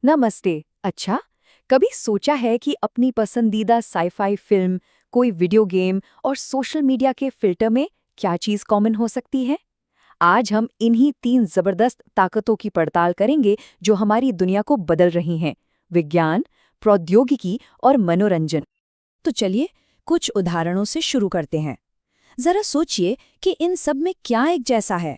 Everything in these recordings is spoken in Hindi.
नमस्ते। अच्छा, कभी सोचा है कि अपनी पसंदीदा साईफाई फिल्म, कोई वीडियो गेम और सोशल मीडिया के फिल्टर में क्या चीज कॉमन हो सकती है? आज हम इन्हीं तीन जबरदस्त ताकतों की पड़ताल करेंगे जो हमारी दुनिया को बदल रही हैं: विज्ञान, प्रौद्योगिकी और मनोरंजन। तो चलिए कुछ उदाहरणों से शुरू करते हैं। जरा सोचिए कि इन सब में क्या एक जैसा है।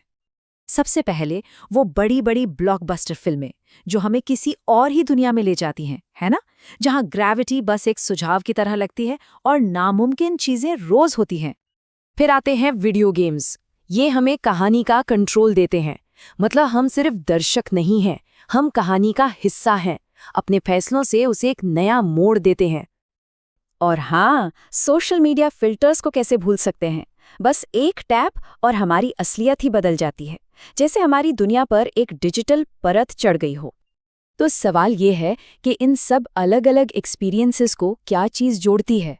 सबसे पहले वो बड़ी बड़ी ब्लॉकबस्टर फिल्में जो हमें किसी और ही दुनिया में ले जाती हैं, है ना? जहां ग्रेविटी बस एक सुझाव की तरह लगती है और नामुमकिन चीजें रोज होती हैं। फिर आते हैं वीडियो गेम्स। ये हमें कहानी का कंट्रोल देते हैं। मतलब हम सिर्फ दर्शक नहीं हैं, हम कहानी का हिस्सा हैं। अपने फैसलों से उसे एक नया मोड़ देते हैं। और हाँ, सोशल मीडिया फिल्टर्स को कैसे भूल सकते हैं। बस एक टैप और हमारी असलियत ही बदल जाती है, जैसे हमारी दुनिया पर एक डिजिटल परत चढ़ गई हो। तो सवाल ये है कि इन सब अलग अलग एक्सपीरियंसेस को क्या चीज़ जोड़ती है?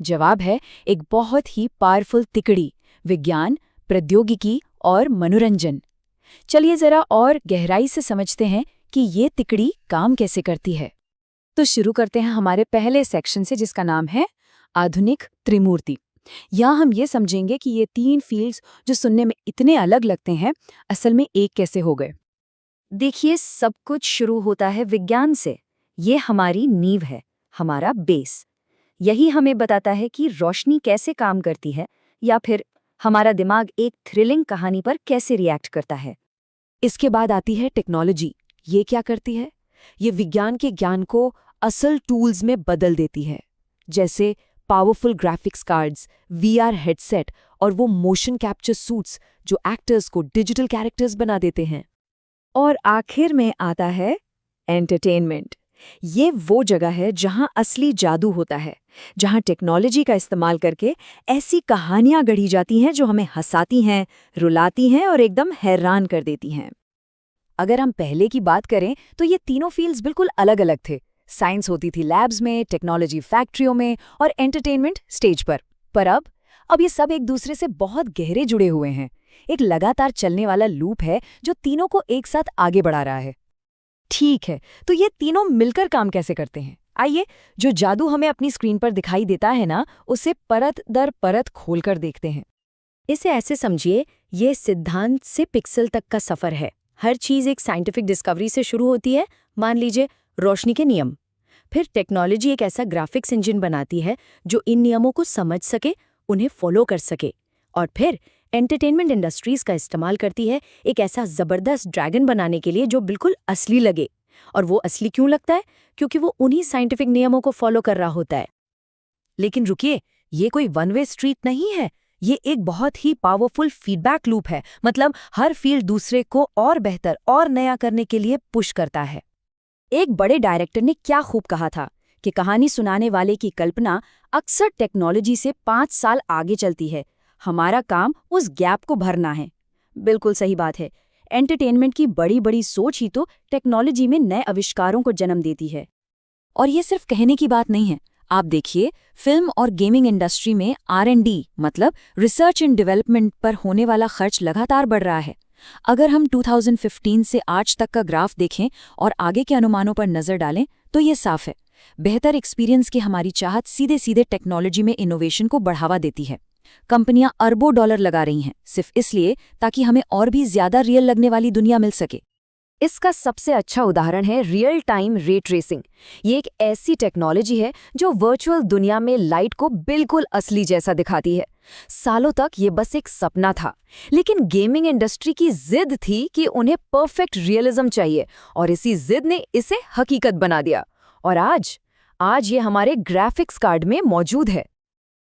जवाब है एक बहुत ही पावरफुल तिकड़ी: विज्ञान, प्रौद्योगिकी और मनोरंजन। चलिए जरा और गहराई से समझते हैं कि ये तिकड़ी काम कैसे करती है। तो शुरू करते हैं हमारे पहले सेक्शन से, जिसका नाम है आधुनिक त्रिमूर्ति। यहाँ हम ये समझेंगे कि ये तीन फील्ड्स जो सुनने में इतने अलग लगते हैं, असल में एक कैसे हो गए। देखिए, सब कुछ शुरू होता है विज्ञान से। ये हमारी नींव है, हमारा बेस। यही हमें बताता है कि रोशनी कैसे काम करती है, या फिर हमारा दिमाग एक थ्रिलिंग कहानी पर कैसे रिएक्ट करता है। इसके बाद आती है टेक्नोलॉजी। ये क्या करती है? ये विज्ञान के ज्ञान को असल टूल्स में बदल देती है, जैसे powerful graphics cards, VR headset और वो मोशन कैप्चर सूट्स जो एक्टर्स को डिजिटल कैरेक्टर्स बना देते हैं। और आखिर में आता है एंटरटेनमेंट। ये वो जगह है जहां असली जादू होता है, जहां टेक्नोलॉजी का इस्तेमाल करके ऐसी कहानियां गढ़ी जाती हैं जो हमें हंसाती हैं, रुलाती हैं और एकदम हैरान कर देती हैं। अगर हम पहले की बात करें तो ये तीनों फील्ड्स बिल्कुल अलग अलग थे। साइंस होती थी लैब्स में, टेक्नोलॉजी फैक्ट्रियों में और एंटरटेनमेंट स्टेज पर। पर अब ये सब एक दूसरे से बहुत गहरे जुड़े हुए हैं। एक लगातार चलने वाला लूप है जो तीनों को एक साथ आगे बढ़ा रहा है। ठीक है, तो ये तीनों मिलकर काम कैसे करते हैं? आइए, जो जादू हमें अपनी स्क्रीन पर दिखाई देता है ना, उसे परत दर परत खोलकर देखते हैं। इसे ऐसे समझिए, ये सिद्धांत से पिक्सल तक का सफर है। हर चीज़ एक साइंटिफिक डिस्कवरी से शुरू होती है। मान लीजिए रोशनी के नियम। फिर टेक्नोलॉजी एक ऐसा ग्राफिक्स इंजन बनाती है जो इन नियमों को समझ सके, उन्हें फॉलो कर सके। और फिर एंटरटेनमेंट इंडस्ट्रीज का इस्तेमाल करती है एक ऐसा ज़बरदस्त ड्रैगन बनाने के लिए जो बिल्कुल असली लगे। और वो असली क्यों लगता है? क्योंकि वो उन्हीं साइंटिफिक नियमों को फॉलो कर रहा होता है। लेकिन रुकिए, ये कोई वन वे स्ट्रीट नहीं है। ये एक बहुत ही पावरफुल फीडबैक लूप है। मतलब हर फील्ड दूसरे को और बेहतर और नया करने के लिए पुश करता है। एक बड़े डायरेक्टर ने क्या खूब कहा था कि कहानी सुनाने वाले की कल्पना अक्सर टेक्नोलॉजी से 5 साल आगे चलती है। हमारा काम उस गैप को भरना है। बिल्कुल सही बात है। एंटरटेनमेंट की बड़ी बड़ी सोच ही तो टेक्नोलॉजी में नए आविष्कारों को जन्म देती है। और ये सिर्फ कहने की बात नहीं है। आप देखिए, फिल्म और गेमिंग इंडस्ट्री में R&D मतलब रिसर्च एंड डेवलपमेंट पर होने वाला खर्च लगातार बढ़ रहा है। अगर हम 2015 से आज तक का ग्राफ देखें और आगे के अनुमानों पर नजर डालें तो ये साफ है, बेहतर एक्सपीरियंस की हमारी चाहत सीधे सीधे टेक्नोलॉजी में इनोवेशन को बढ़ावा देती है। कंपनियां अरबों डॉलर लगा रही हैं सिर्फ इसलिए ताकि हमें और भी ज्यादा रियल लगने वाली दुनिया मिल सके। इसका सबसे अच्छा उदाहरण है रियल टाइम रे ट्रेसिंग। ये एक ऐसी टेक्नोलॉजी है जो वर्चुअल दुनिया में लाइट को बिल्कुल असली जैसा दिखाती है। सालों तक ये बस एक सपना था, लेकिन गेमिंग इंडस्ट्री की जिद थी कि उन्हें परफेक्ट रियलिज्म चाहिए और इसी जिद ने इसे हकीकत बना दिया। और आज ये हमारे ग्राफिक्स कार्ड में मौजूद है।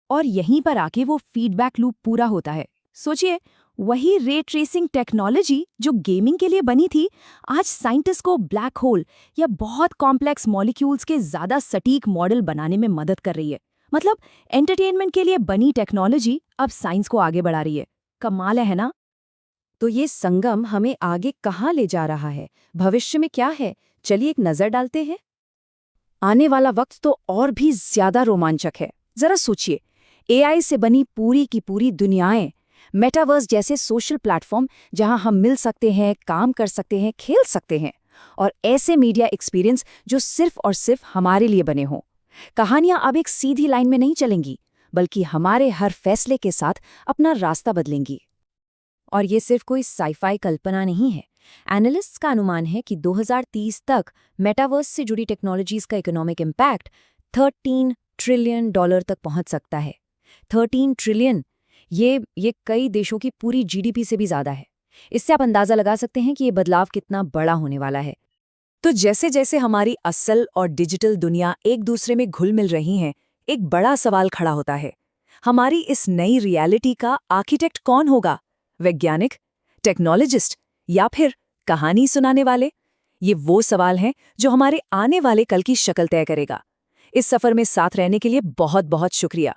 और यहीं पर आके वो फीडबैक लूप पूरा होता है। सोचिए, वही रे ट्रेसिंग टेक्नोलॉजी जो गेमिंग के लिए बनी थी, आज साइंटिस्ट को ब्लैक होल या बहुत कॉम्प्लेक्स मॉलिक्यूल्स के ज़्यादा सटीक मॉडल बनाने में मदद कर रही है। मतलब एंटरटेनमेंट के लिए बनी टेक्नोलॉजी अब साइंस को आगे बढ़ा रही है। कमाल है ना? तो ये संगम हमें आगे कहाँ ले जा रहा है? भविष्य में क्या है? चलिए एक नज़र डालते हैं। आने वाला वक्त तो और भी ज़्यादा रोमांचक है। ज़रा सोचिए, AI से बनी पूरी की पूरी दुनियाएं, मेटावर्स जैसे सोशल प्लेटफॉर्म जहां हम मिल सकते हैं, काम कर सकते हैं, खेल सकते हैं। और ऐसे मीडिया एक्सपीरियंस जो सिर्फ और सिर्फ हमारे लिए बने हों। कहानियां अब एक सीधी लाइन में नहीं चलेंगी, बल्कि हमारे हर फैसले के साथ अपना रास्ता बदलेंगी। और ये सिर्फ कोई साइफाई कल्पना नहीं है। एनालिस्ट्स का अनुमान है कि 2030 तक मेटावर्स से जुड़ी टेक्नोलॉजीज का इकोनॉमिक इम्पैक्ट $13 ट्रिलियन तक पहुंच सकता है। 13 ट्रिलियन, ये कई देशों की पूरी जीडीपी से भी ज्यादा है। इससे आप अंदाजा लगा सकते हैं कि ये बदलाव कितना बड़ा होने वाला है। तो जैसे जैसे हमारी असल और डिजिटल दुनिया एक दूसरे में घुल मिल रही हैं, एक बड़ा सवाल खड़ा होता है। हमारी इस नई रियलिटी का आर्किटेक्ट कौन होगा? वैज्ञानिक, टेक्नोलॉजिस्ट या फिर कहानी सुनाने वाले? ये वो सवाल हैं जो हमारे आने वाले कल की शक्ल तय करेगा। इस सफर में साथ रहने के लिए बहुत बहुत शुक्रिया।